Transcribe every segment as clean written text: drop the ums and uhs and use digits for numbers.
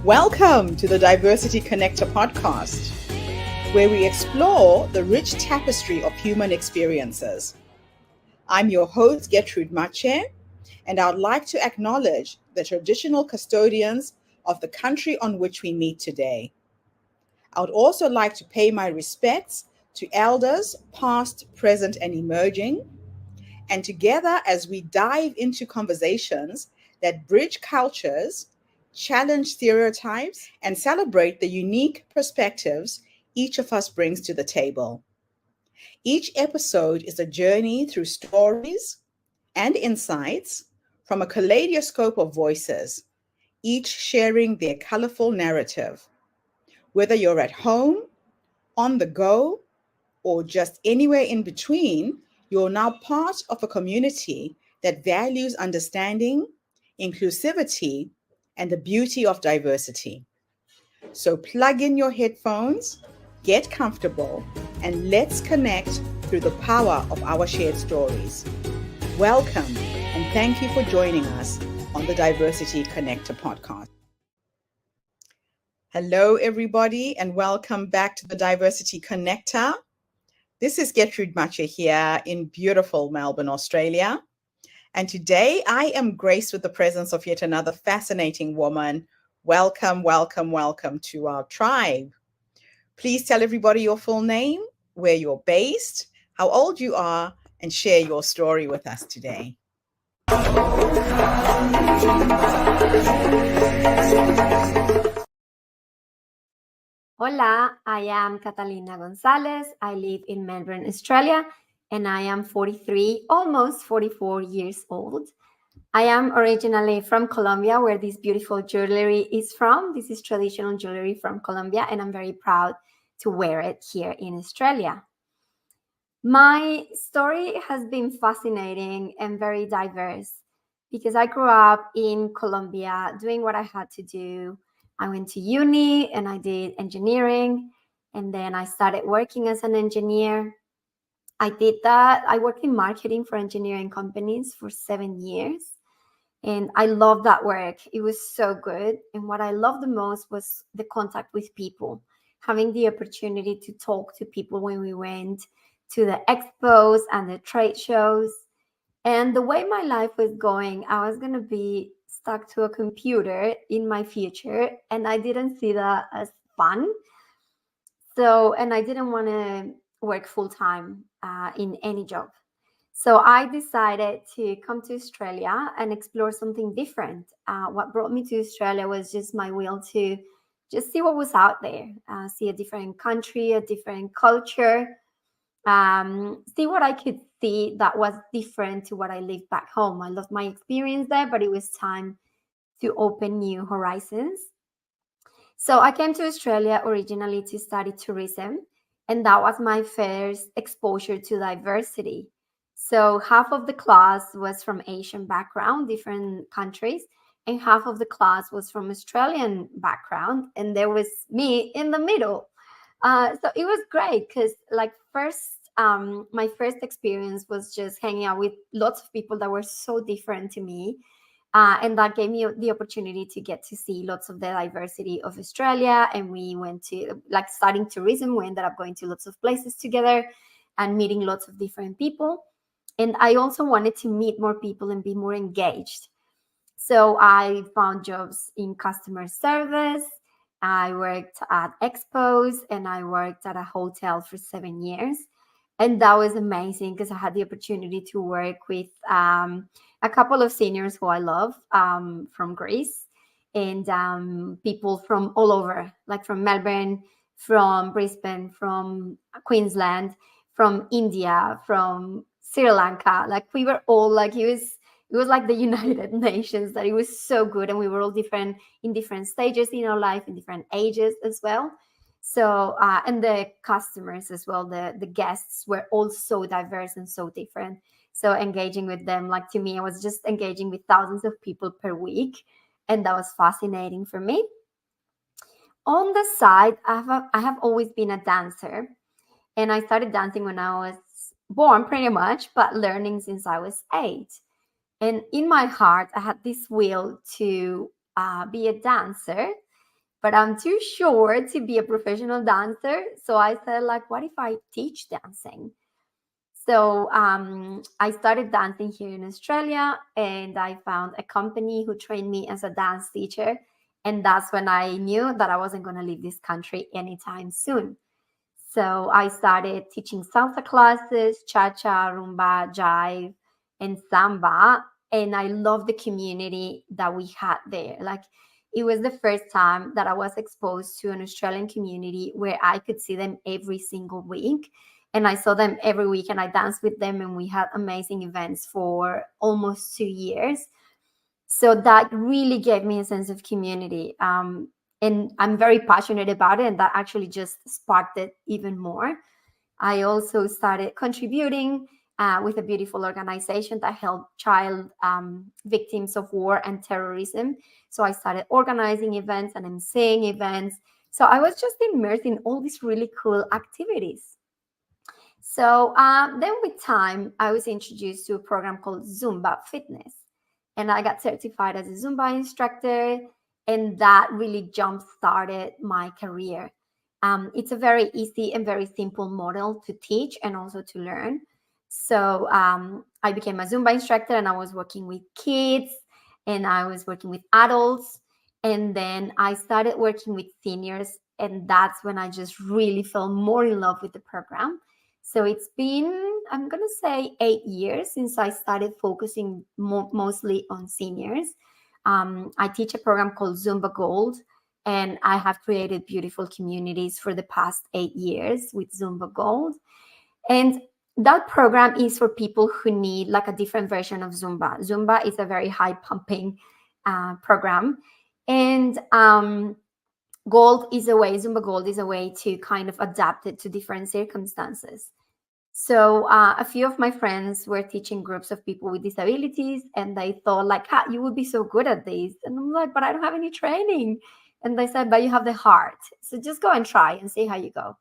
Welcome to the Diversity Connector podcast, where we explore the rich tapestry of human experiences. I'm your host, Gertrude Mache, and I'd like to acknowledge the traditional custodians of the country on which we meet today. I would also like to pay my respects to elders, past, present, and emerging, and together as we dive into conversations that bridge cultures, challenge stereotypes, and celebrate the unique perspectives each of us brings to the table. Each episode is a journey through stories and insights from a kaleidoscope of voices, each sharing their colorful narrative. Whether you're at home, on the go, or just anywhere in between, you're now part of a community that values understanding, inclusivity, and the beauty of diversity. So plug in your headphones, get comfortable, and let's connect through the power of our shared stories. Welcome, and thank you for joining us on the Diversity Connector podcast. Hello, everybody, and welcome back to the Diversity Connector. This is Gertrude Mache here in beautiful Melbourne, Australia. And today I am graced with the presence of yet another fascinating woman. Welcome, welcome, welcome to our tribe. Please tell everybody your full name, where you're based, how old you are, and share your story with us today. Hola, I am Catalina Gonzalez. I live in Melbourne, Australia, and I am 43, almost 44 years old. I am originally from Colombia, where this beautiful jewelry is from. This is traditional jewelry from Colombia, and I'm very proud to wear it here in Australia. My story has been fascinating and very diverse because I grew up in Colombia doing what I had to do. I went to uni and I did engineering, and then I started working as an engineer. I did that. I worked in marketing for engineering companies for 7 years, and I loved that work. It was so good. And what I loved the most was the contact with people, having the opportunity to talk to people when we went to the expos and the trade shows. And the way my life was going, I was going to be stuck to a computer in my future, and I didn't see that as fun. And I didn't want to work full-time in any job. So I decided to come to Australia and explore something different. What brought me to Australia was just my will to just see what was out there, see a different country, a different culture, see what I could see that was different to what I lived back home. I loved my experience there, but it was time to open new horizons. So I came to Australia originally to study tourism, and that was my first exposure to diversity. So half of the class was from Asian background, different countries, and half of the class was from Australian background, and there was me in the middle. So it was great because my first experience was just hanging out with lots of people that were so different to me. And that gave me the opportunity to get to see lots of the diversity of Australia. And we went to, studying tourism, we ended up going to lots of places together and meeting lots of different people. And I also wanted to meet more people and be more engaged. So I found jobs in customer service. I worked at expos, and I worked at a hotel for 7 years. And that was amazing because I had the opportunity to work with a couple of seniors who I love from Greece, and people from all over, like from Melbourne, from Brisbane, from Queensland, from India, from Sri Lanka. Like we were all it was like the United Nations, that it was so good. And we were all different in different stages in our life, in different ages as well. So, and the customers as well, the guests were all so diverse and so different. So engaging with them, like to me, I was just engaging with thousands of people per week. And that was fascinating for me. On the side, I have always been a dancer. And I started dancing when I was born pretty much, but learning since I was 8. And in my heart, I had this will to be a dancer. but I'm too short to be a professional dancer. So I said, like, what if I teach dancing? So I started dancing here in Australia, and I found a company who trained me as a dance teacher. And that's when I knew that I wasn't going to leave this country anytime soon. So I started teaching salsa classes, cha-cha, rumba, jive, and samba. And I love the community that we had there. Like, it was the first time that I was exposed to an Australian community where I could see them every single week. And I saw them every week, and I danced with them, and we had amazing events for almost 2 years. So that really gave me a sense of community. And I'm very passionate about it, and that actually just sparked it even more. I also started contributing with a beautiful organization that helped child victims of war and terrorism. So I started organizing events and emceeing events. So I was just immersed in all these really cool activities. So then with time, I was introduced to a program called Zumba Fitness. And I got certified as a Zumba instructor. And that really jump started my career. It's a very easy and very simple model to teach and also to learn. So I became a Zumba instructor, and I was working with kids, and I was working with adults. And then I started working with seniors. And that's when I just really fell more in love with the program. So it's been, I'm going to say, 8 years since I started focusing mostly on seniors. I teach a program called Zumba Gold, and I have created beautiful communities for the past 8 years with Zumba Gold. And that program is for people who need like a different version of Zumba. Zumba is a very high pumping program. And Zumba Gold is a way to kind of adapt it to different circumstances. So a few of my friends were teaching groups of people with disabilities, and they thought like, you would be so good at this. And I'm like, but I don't have any training. And they said, but you have the heart. So just go and try and see how you go.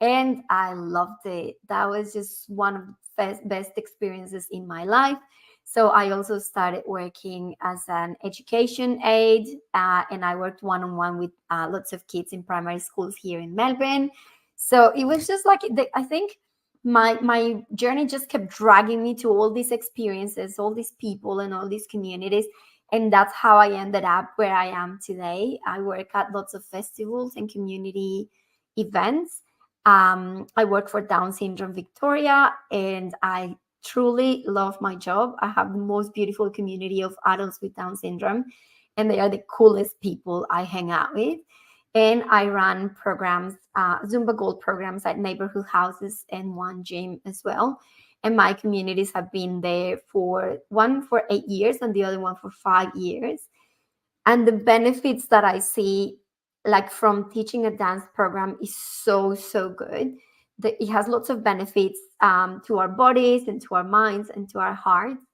And I loved it. That was just one of the best experiences in my life. So I also started working as an education aide, and I worked one-on-one with lots of kids in primary schools here in Melbourne. So it was just like, I think my journey just kept dragging me to all these experiences, all these people, and all these communities. And that's how I ended up where I am today. I work at lots of festivals and community events. I work for Down Syndrome Victoria, and I truly love my job. I have the most beautiful community of adults with Down syndrome, and they are the coolest people I hang out with. And I run programs, Zumba Gold programs at neighborhood houses and one gym as well. And my communities have been there one for 8 years and the other one for 5 years. And the benefits that I see, like from teaching a dance program, is so, so good. It has lots of benefits to our bodies and to our minds and to our hearts.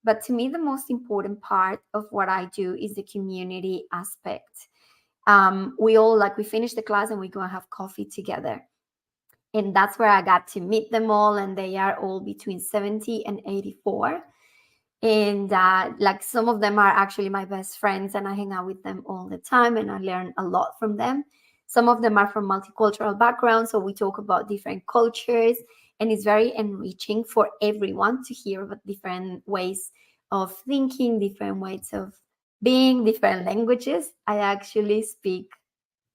But to me, the most important part of what I do is the community aspect. We finish the class and we go and have coffee together. And that's where I got to meet them all. And they are all between 70 and 84. And like some of them are actually my best friends, and I hang out with them all the time, and I learn a lot from them. Some of them are from multicultural backgrounds, so we talk about different cultures, and it's very enriching for everyone to hear about different ways of thinking, different ways of being, different languages. I actually speak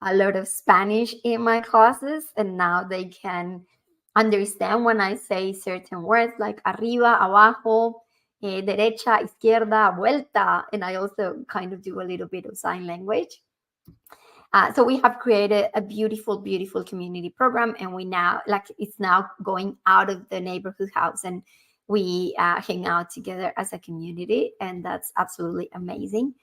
a lot of Spanish in my classes, and now they can understand when I say certain words like arriba, abajo, derecha, izquierda, vuelta. And I also kind of do a little bit of sign language. So we have created a beautiful, beautiful community program, and it's now going out of the neighborhood house, and we hang out together as a community, and that's absolutely amazing.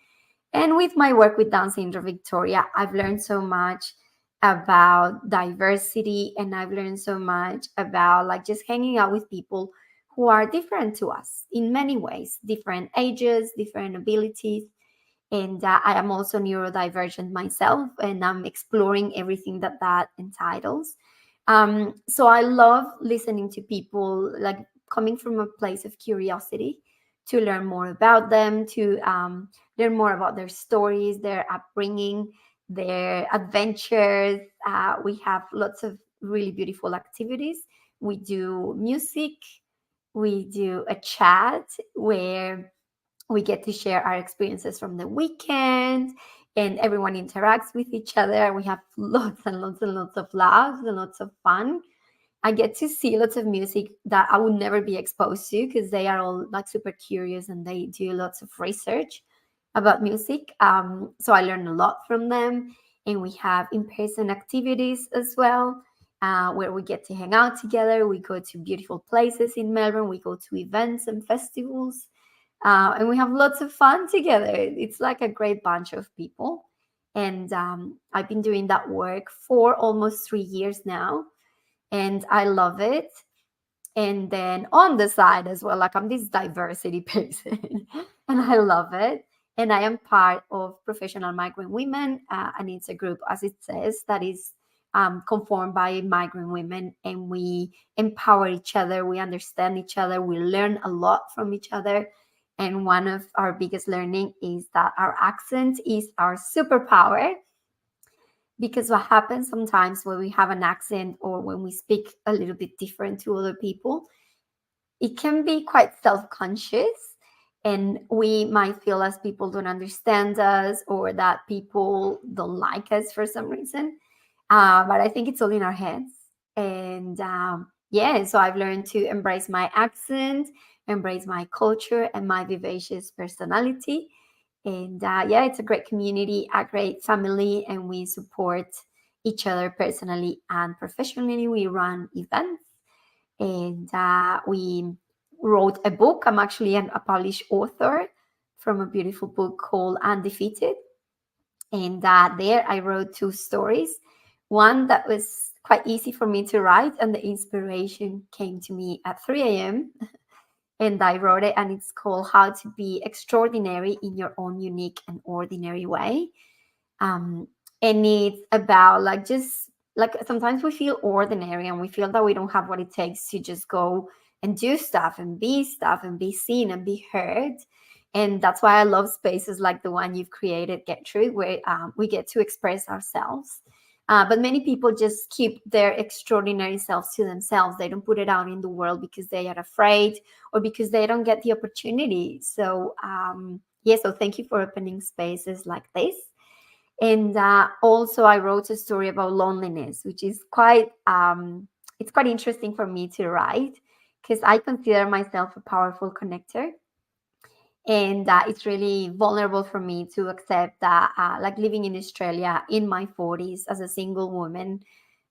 And with my work with Down Syndrome Victoria, I've learned so much about diversity, and I've learned so much about like just hanging out with people who are different to us in many ways, different ages, different abilities. And I am also neurodivergent myself, and I'm exploring everything that entitles. So I love listening to people, like coming from a place of curiosity to learn more about them, to learn more about their stories, their upbringing, their adventures. We have lots of really beautiful activities. We do music, we do a chat where we get to share our experiences from the weekend, and everyone interacts with each other. We have lots and lots and lots of laughs and lots of fun. I get to see lots of music that I would never be exposed to because they are all like super curious and they do lots of research about music. So I learn a lot from them. And we have in person activities as well, where we get to hang out together. We go to beautiful places in Melbourne, we go to events and festivals, and we have lots of fun together. It's like a great bunch of people. And I've been doing that work for almost 3 years now, and I love it. And then on the side as well, like I'm this diversity person and I love it. And I am part of Professional Migrant Women, and it's a group, as it says, that is conformed by migrant women, and we empower each other, we understand each other, we learn a lot from each other. And one of our biggest learning is that our accent is our superpower, because what happens sometimes when we have an accent or when we speak a little bit different to other people, it can be quite self-conscious, and we might feel as people don't understand us or that people don't like us for some reason. But I think it's all in our heads. And yeah, so I've learned to embrace my accent, embrace my culture and my vivacious personality. And yeah, it's a great community, a great family, and we support each other personally and professionally. We run events, and we wrote a book. I'm actually a published author from a beautiful book called Undefeated. And there I wrote two stories. One that was quite easy for me to write, and the inspiration came to me at 3 a.m. And I wrote it, and it's called How to Be Extraordinary in Your Own Unique and Ordinary Way. Um, and it's about like just like sometimes we feel ordinary and we feel that we don't have what it takes to just go and do stuff and be seen and be heard. And that's why I love spaces like the one you've created, Gertrude, where we get to express ourselves. But many people just keep their extraordinary selves to themselves. They don't put it out in the world because they are afraid or because they don't get the opportunity. So, yeah, so thank you for opening spaces like this. And also, I wrote a story about loneliness, which is quite it's quite interesting for me to write because I consider myself a powerful connector. And it's really vulnerable for me to accept that, like living in Australia in my 40s as a single woman,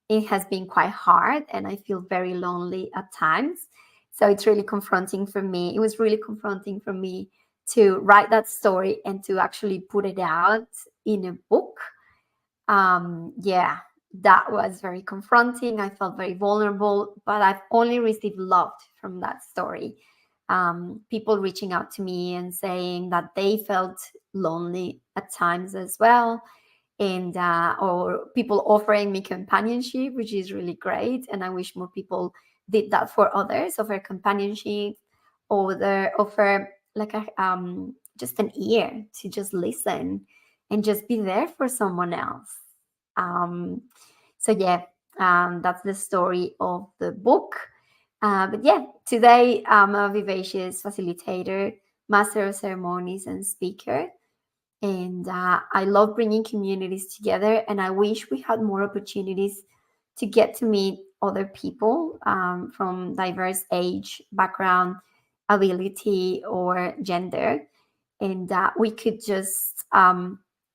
it has been quite hard and I feel very lonely at times. So it's really confronting for me. It was really confronting for me to write that story and to actually put it out in a book. Yeah, that was very confronting. I felt very vulnerable, but I've only received love from that story. People reaching out to me and saying that they felt lonely at times as well, and or people offering me companionship, which is really great. And I wish more people did that for others, offer companionship, or offer like a just an ear to just listen and just be there for someone else. um, so yeah, that's the story of the book. But yeah, today I'm a vivacious facilitator, master of ceremonies, and speaker. And I love bringing communities together. And I wish we had more opportunities to get to meet other people from diverse age, background, ability, or gender. And we could just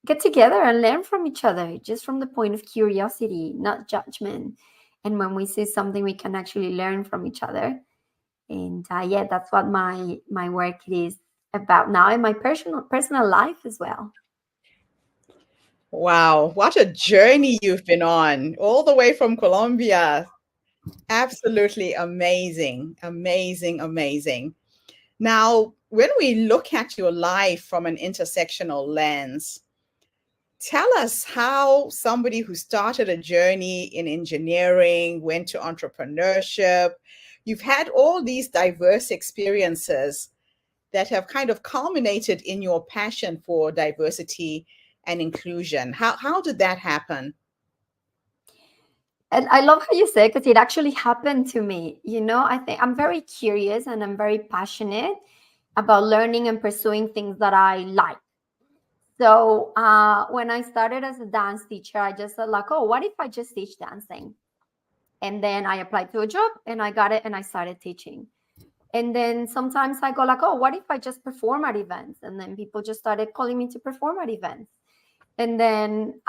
get together and learn from each other, just from the point of curiosity, not judgment. And when we see something, we can actually learn from each other. And yeah, that's what my work is about now in my personal life as well. Wow, what a journey you've been on, all the way from Colombia. Absolutely amazing, amazing, amazing. Now, when we look at your life from an intersectional lens, tell us how somebody who started a journey in engineering went to entrepreneurship. You've had all these diverse experiences that have kind of culminated in your passion for diversity and inclusion. How did that happen? And I love how you say, because it actually happened to me. I think I'm very curious and I'm very passionate about learning and pursuing things that I like. So when I started as a dance teacher, I just said like, oh, what if I just teach dancing? And then I applied to a job and I got it and I started teaching. And then sometimes I go like, oh, what if I just perform at events? And then people just started calling me to perform at events. And then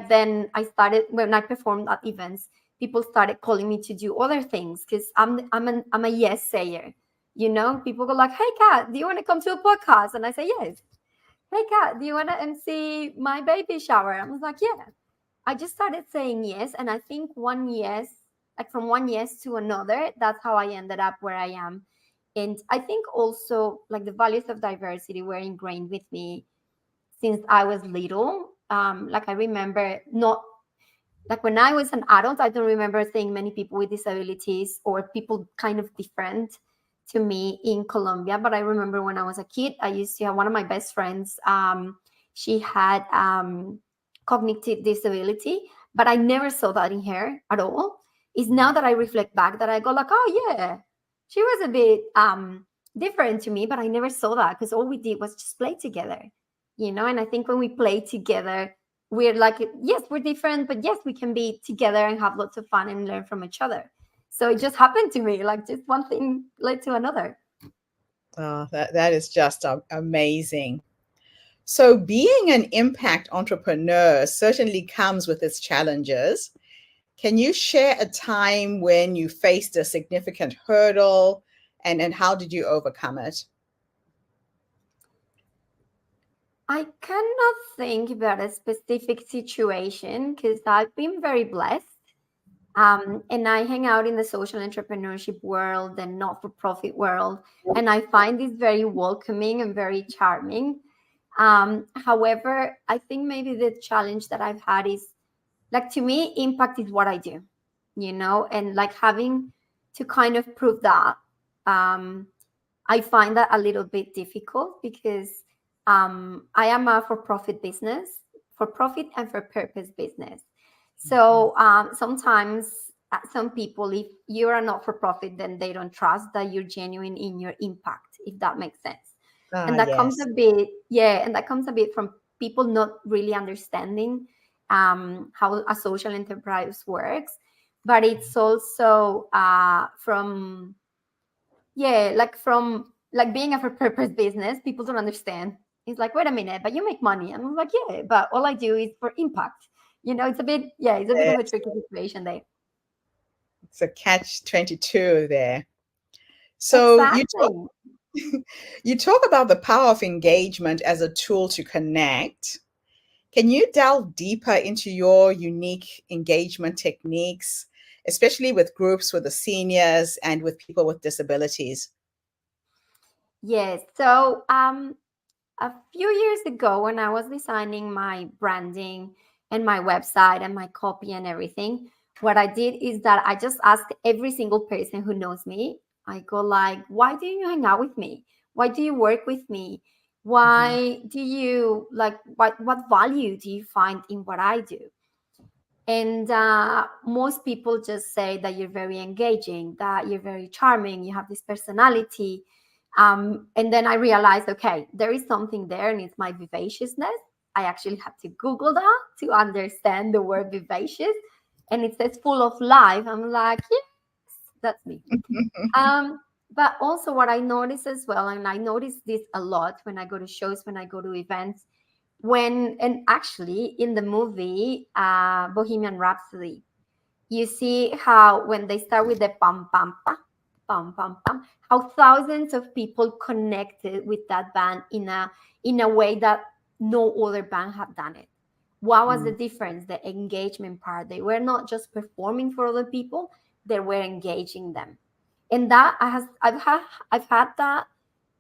then I started, when I performed at events, people started calling me to do other things because I'm a yes sayer. People go like, hey Kat, do you want to come to a podcast? And I say yes. Hey Kat, do you want to MC my baby shower? I was like, yeah. I just started saying yes. And I think one yes, like from one yes to another, that's how I ended up where I am. And I think also like the values of diversity were ingrained with me since I was little. Like I remember not like when I was an adult, I don't remember seeing many people with disabilities or people kind of different to me in Colombia. But I remember when I was a kid, I used to have one of my best friends. She had cognitive disability, but I never saw that in her at all. It's now that I reflect back that I go like, oh yeah, she was a bit different to me, but I never saw that because all we did was just play together, And I think when we play together, we're like, yes, we're different, but yes, we can be together and have lots of fun and learn from each other. So it just happened to me, like just one thing led to another. Oh, that is just amazing. So, being an impact entrepreneur certainly comes with its challenges. Can you share a time when you faced a significant hurdle and how did you overcome it? I cannot think about a specific situation because I've been very blessed. And I hang out in the social entrepreneurship world and not for profit world. And I find this very welcoming and very charming. However, I think maybe the challenge that I've had is like to me, impact is what I do, and like having to kind of prove that. I find that a little bit difficult because I am a for-profit business, for profit and for purpose business. So sometimes some people, if you're a not-for-profit, then they don't trust that you're genuine in your impact, if that makes sense. Ah, And that comes yes. a bit, yeah, and that comes a bit from people not really understanding how a social enterprise works. But it's also from from like being a for purpose business, people don't understand. It's like, wait a minute, but you make money. And I'm like, yeah, but all I do is for impact. It's a bit of a Yes. tricky situation there. It's a catch 22 there. So Exactly. you talk about the power of engagement as a tool to connect. Can you delve deeper into your unique engagement techniques, especially with groups with the seniors and with people with disabilities? Yes. So a few years ago, when I was designing my branding and my website and my copy and everything, what I did is that I just asked every single person who knows me. I go like, why do you hang out with me? Why do you work with me? Mhm. Why do you like what value do you find in what I do? And most people just say that you're very engaging, that you're very charming, you have this personality. And then I realized, okay, there is something there, and it's my vivaciousness. I actually had to Google that to understand the word vivacious. And it says full of life. I'm like, yes, that's me. But also, what I notice as well, and I notice this a lot when I go to shows, when I go to events, and actually in the movie Bohemian Rhapsody, you see how when they start with the pam pam pam pam pam, how thousands of people connected with that band in a way that no other band had done it. What was the Mm. difference? The engagement part. They were not just performing for other people; they were engaging them, and that I've had that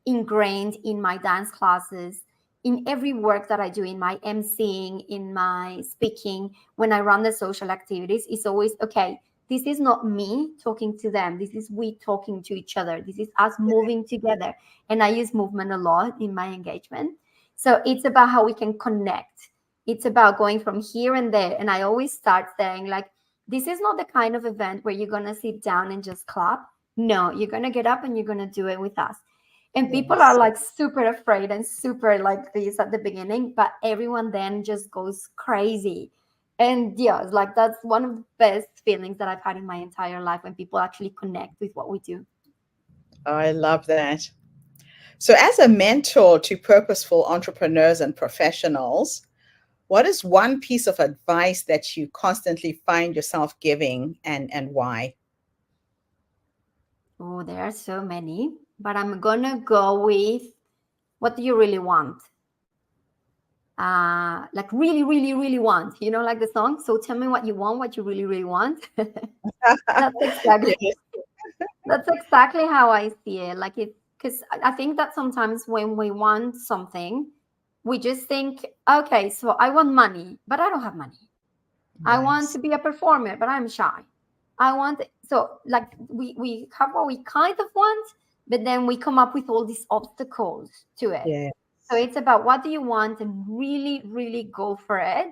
ingrained in my dance classes, in every work that I do, in my emceeing, in my speaking, when I run the social activities. It's always, okay, this is not me talking to them. This is we talking to each other. This is us moving together. And I use movement a lot in my engagement. So it's about how we can connect. It's about going from here and there. And I always start saying, like, this is not the kind of event where you're going to sit down and just clap. No, you're going to get up and you're going to do it with us. And people are Yes. like super afraid and super like this at the beginning, but everyone then just goes crazy. And yeah, it's like that's one of the best feelings that I've had in my entire life, when people actually connect with what we do. I love that. So, as a mentor to purposeful entrepreneurs and professionals, what is one piece of advice that you constantly find yourself giving, and why? Oh, there are so many, but I'm gonna go with, what do you really want? Like really, really, really want. You know, like the song. So tell me what you want, what you really, really want. That's exactly Yes. that's exactly how I see it. Like it, because I think that sometimes when we want something, we just think, okay, so I want money, but I don't have money. I want Yes. to be a performer, but I'm shy. I want, so like we have what we kind of want, but then we come up with all these obstacles to it. Yeah. So it's about, what do you want, and really, really go for it,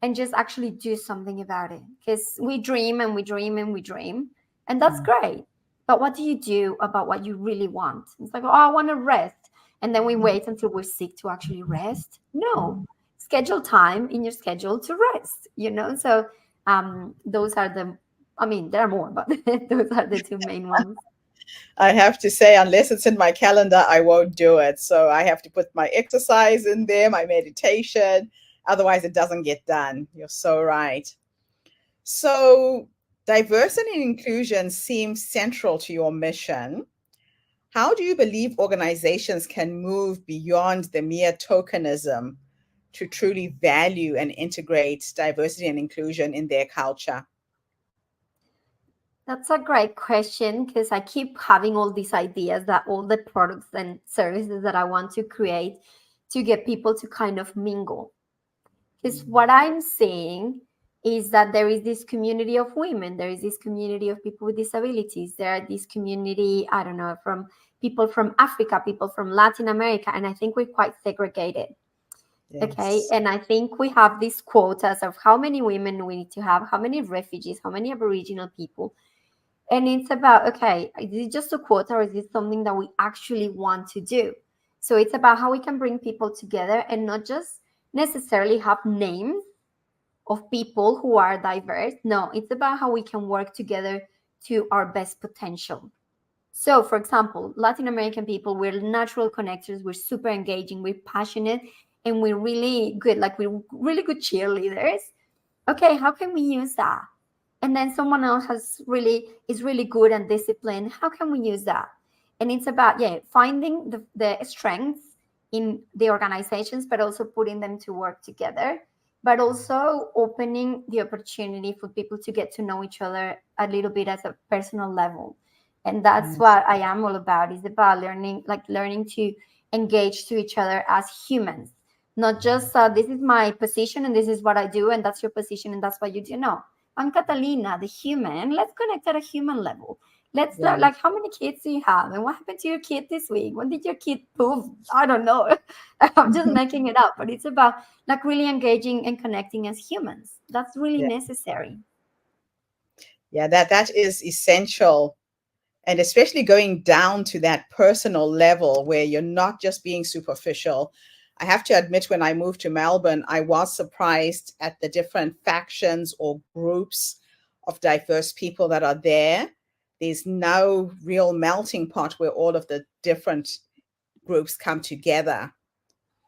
and just actually do something about it. Because we dream and we dream and we dream, and that's Mm. great. But what do you do about what you really want? It's like, oh, I want to rest. And then we wait until we're sick to actually rest. No, schedule time in your schedule to rest, you know? So those are the, I mean, there are more, but those are the two main ones. I have to say, unless it's in my calendar, I won't do it. So I have to put my exercise in there, my meditation. Otherwise, it doesn't get done. You're so right. So, diversity and inclusion seems central to your mission. How do you believe organizations can move beyond the mere tokenism to truly value and integrate diversity and inclusion in their culture? That's a great question, because I keep having all these ideas that all the products and services that I want to create to get people to kind of mingle. Because what I'm seeing is that there is this community of women, there is this community of people with disabilities, there are this community, I don't know, from people from Africa, people from Latin America, and I think we're quite segregated. Okay. Yes. And I think we have these quotas of how many women we need to have, how many refugees, how many Aboriginal people. And it's about, okay, is it just a quota, or is it something that we actually want to do? So it's about how we can bring people together and not just necessarily have names of people who are diverse. No, it's about how we can work together to our best potential. So, for example, Latin American people, we're natural connectors, we're super engaging, we're passionate, and we're really good, like we're really good cheerleaders. Okay, how can we use that? And then someone else is really good and disciplined. How can we use that? And it's about, yeah, finding the strengths in the organizations, but also putting them to work together, but also opening the opportunity for people to get to know each other a little bit at a personal level. And that's Yes. what I am all about, is about learning to engage to each other as humans, not just this is my position and this is what I do, and that's your position and that's what you do. No, I'm Catalina, the human. Let's connect at a human level. Let's learn, Yes. like, how many kids do you have? And what happened to your kid this week? When did your kid poop? I don't know. I'm just making it up. But it's about like really engaging and connecting as humans. That's really Yeah. necessary. Yeah, that is essential. And especially going down to that personal level where you're not just being superficial. I have to admit, when I moved to Melbourne, I was surprised at the different factions or groups of diverse people that are there. There's no real melting pot where all of the different groups come together.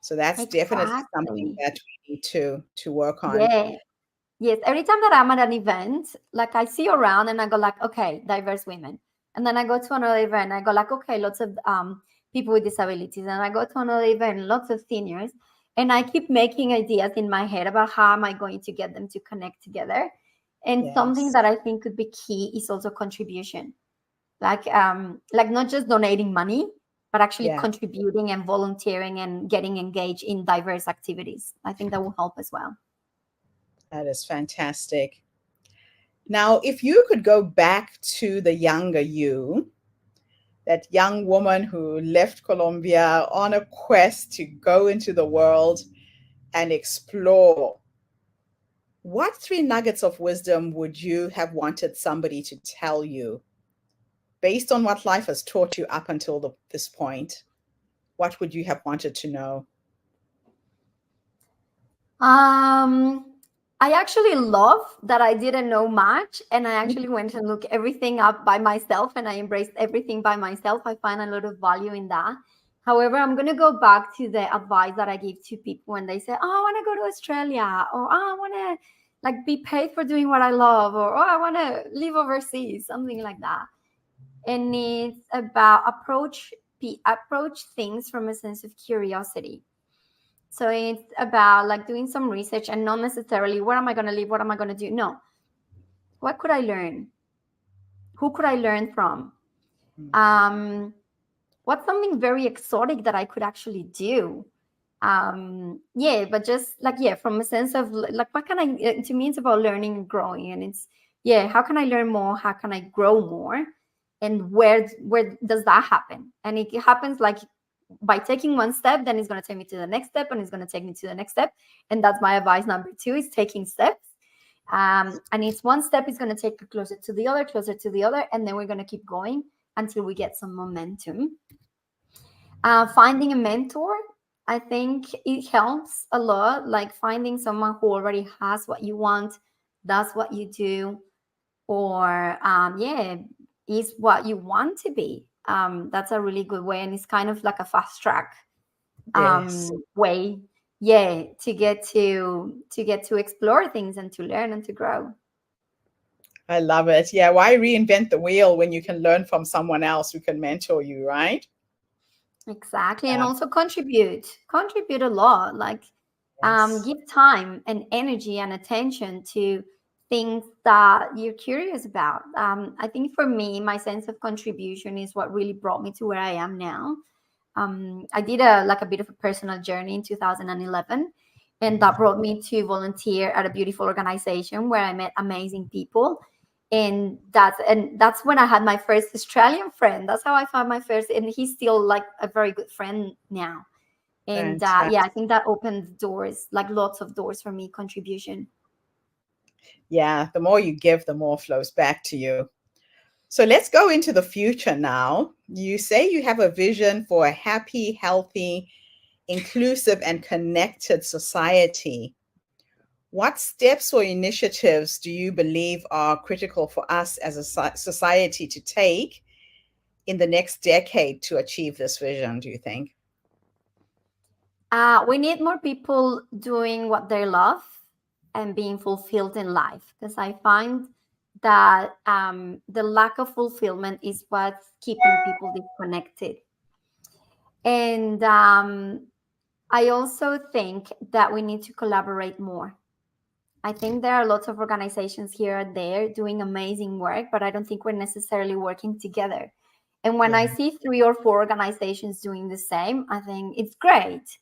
So that's definitely something Exactly. that we need to work on. Yeah. Yes, every time that I'm at an event, like I see around and I go like, okay, diverse women. And then I go to another event, I go like, okay, lots of people with disabilities. And I go to another event, lots of seniors. And I keep making ideas in my head about how am I going to get them to connect together. And something Yes. that I think could be key is also contribution. Like not just donating money, but actually Yeah, contributing and volunteering and getting engaged in diverse activities. I think that will help as well. that is fantastic. Now, if you could go back to the younger you, that young woman who left Colombia on a quest to go into the world and explore. What three nuggets of wisdom would you have wanted somebody to tell you based on what life has taught you up until this point? What would you have wanted to know? Um, I actually love that I didn't know much, and I actually went and looked everything up by myself, and I embraced everything by myself. I find a lot of value in that. However, I'm going to go back to the advice that I give to people when they say, "Oh, I want to go to Australia," or "Oh, I want to like be paid for doing what I love," or "Oh, I want to live overseas," something like that. And it's about approach things from a sense of curiosity. So it's about like doing some research and not necessarily where am I going to live, what am I going to do? No, what could I learn? Who could I learn from? Um, what's something very exotic that I could actually do? Yeah, but just like, yeah, from a sense of like, what can I, to me, it's about learning and growing. And it's, yeah, how can I learn more? How can I grow more? And where does that happen? And it happens like by taking one step, then it's going to take me to the next step, and it's going to take me to the next step. And that's my advice number 2 is taking steps. And it's one step is going to take you closer to the other, and then we're going to keep going until we get some momentum. Finding a mentor, I think it helps a lot, like finding someone who already has what you want, does what you do, or yeah, is what you want to be. That's a really good way, and it's kind of like a fast track Yes, way, yeah, to get to explore things and to learn and to grow. I love it. Yeah, why reinvent the wheel when you can learn from someone else who can mentor you, right? Exactly. And Yeah, also contribute a lot, like yes. give time and energy and attention to things that you're curious about. I think for me, my sense of contribution is what really brought me to where I am now. I did a bit of a personal journey in 2011, and that brought me to volunteer at a beautiful organization where I met amazing people. And that's when I had my first Australian friend. That's how I found my first, and he's still like a very good friend now. And yeah, I Fantastic. think that opened doors, like lots of doors for me, contribution. Yeah, the more you give, the more flows back to you. So let's go into the future now. You say you have a vision for a happy, healthy, inclusive, and connected society. What steps or initiatives do you believe are critical for us as a society to take in the next decade to achieve this vision, do you think? We need more people doing what they love and being fulfilled in life, because I find that the lack of fulfillment is what's keeping people disconnected. And I also think that we need to collaborate more. I think there are lots of organizations here and there doing amazing work, but I don't think we're necessarily working together. And when I Yeah. see 3 or 4 organizations doing the same, I think it's great.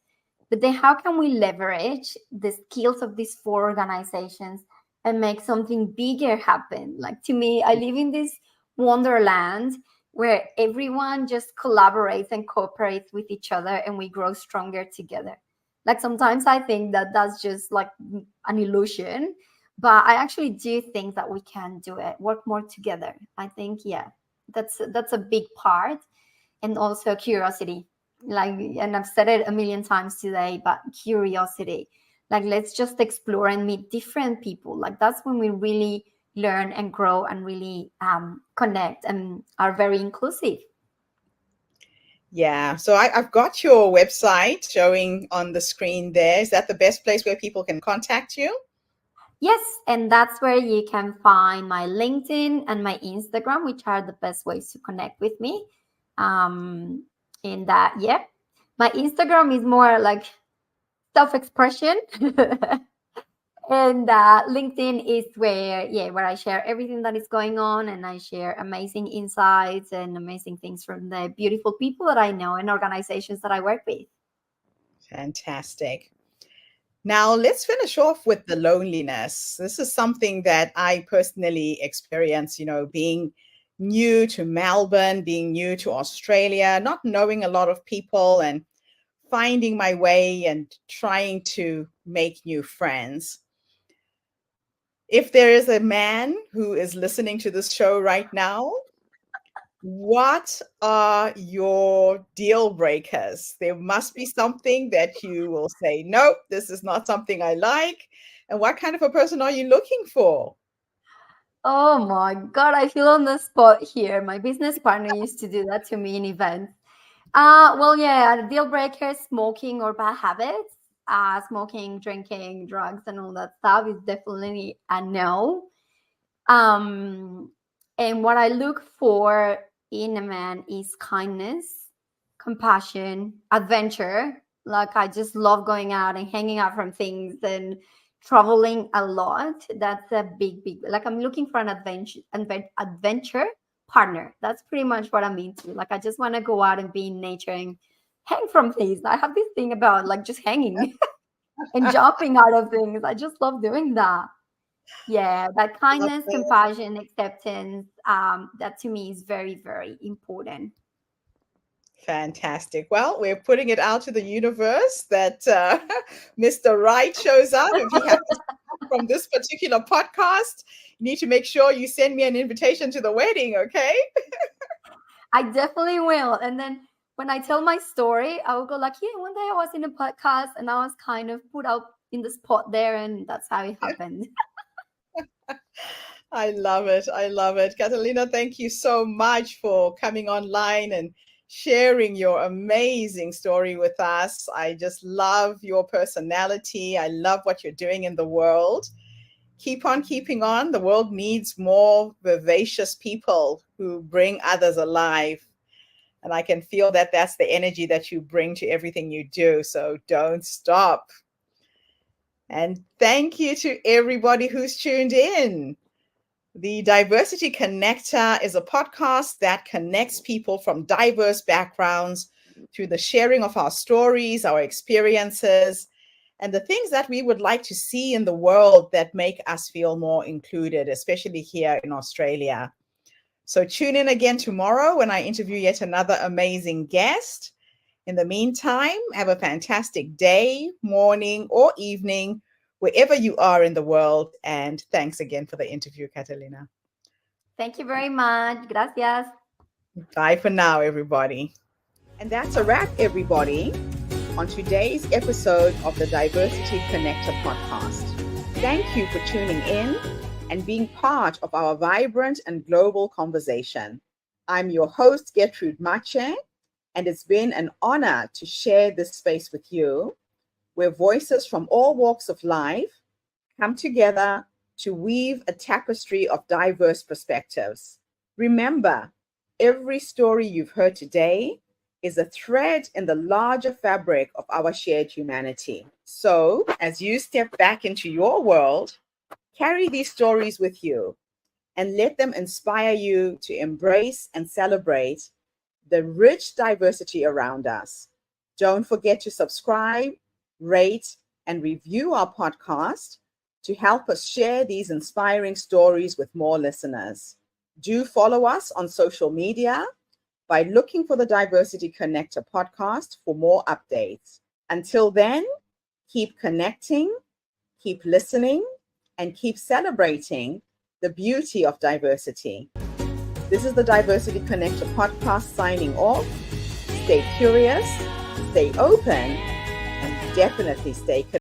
But then how can we leverage the skills of these 4 organizations and make something bigger happen? Like, to me, I live in this wonderland where everyone just collaborates and cooperates with each other, and we grow stronger together. Like, sometimes I think that that's just like an illusion, but I actually do think that we can do it, work more together. I think, yeah, that's a big part. And also curiosity, like, and I've said it a million times today, but curiosity, like, let's just explore and meet different people. Like, that's when we really learn and grow and really connect and are very inclusive. Yeah. So I've got your website showing on the screen there. Is that the best place where people can contact you? Yes, and that's where you can find my LinkedIn and my Instagram, which are the best ways to connect with me. um in that, yeah, my Instagram is more like self-expression. And LinkedIn is where, yeah, where I share everything that is going on, and I share amazing insights and amazing things from the beautiful people that I know and organizations that I work with. Fantastic. Now, let's finish off with the loneliness. This is something that I personally experience, being new to Melbourne, being new to Australia, not knowing a lot of people and finding my way and trying to make new friends. If there is a man who is listening to this show right now, what are your deal breakers? There must be something that you will say, nope, this is not something I like. And what kind of a person are you looking for? Oh my God, I feel on the spot here. My business partner used to do that to me in events. Well, yeah, deal breakers, smoking or bad habits. Smoking, drinking, drugs, and all that stuff is definitely a no. Um, and what I look for in a man is kindness, compassion, adventure. Like I just love going out and hanging out from things and traveling a lot. That's a big. Like I'm looking for an adventure partner. That's pretty much what I'm into. Like I just want to go out and be in nature and hang from things. I have this thing about like just hanging and jumping out of things. I just love doing that. Yeah, that kindness, compassion, acceptance, that to me is very important. Fantastic. Well, we're putting it out to the universe that Mr. Right shows up. If he happens to come from this particular podcast, you need to make sure you send me an invitation to the wedding, okay? I definitely will. And then when I tell my story, I will go like, yeah, one day I was in a podcast and I was kind of put out in the spot there, and that's how it happened. I love it. I love it. Catalina, thank you so much for coming online and sharing your amazing story with us. I just love your personality. I love what you're doing in the world. Keep on keeping on. The world needs more vivacious people who bring others alive. And I can feel that that's the energy that you bring to everything you do. So don't stop. And thank you to everybody who's tuned in. The Diversity Connector is a podcast that connects people from diverse backgrounds through the sharing of our stories, our experiences, and the things that we would like to see in the world that make us feel more included, especially here in Australia. So tune in again tomorrow when I interview yet another amazing guest. In the meantime, have a fantastic day, morning, or evening, wherever you are in the world. And thanks again for the interview, Catalina. Thank you very much. Gracias. Bye for now, everybody. And that's a wrap, everybody, on today's episode of the Diversity Connector podcast. Thank you for tuning in and being part of our vibrant and global conversation. I'm your host, Gertrude Mache, and it's been an honor to share this space with you, where voices from all walks of life come together to weave a tapestry of diverse perspectives. Remember, every story you've heard today is a thread in the larger fabric of our shared humanity. So, as you step back into your world, carry these stories with you and let them inspire you to embrace and celebrate the rich diversity around us. Don't forget to subscribe, rate, and review our podcast to help us share these inspiring stories with more listeners. Do follow us on social media by looking for the Diversity Connector podcast for more updates. Until then, keep connecting, keep listening, and keep celebrating the beauty of diversity. This is the Diversity Connector podcast signing off. Stay curious, stay open, and definitely stay connected.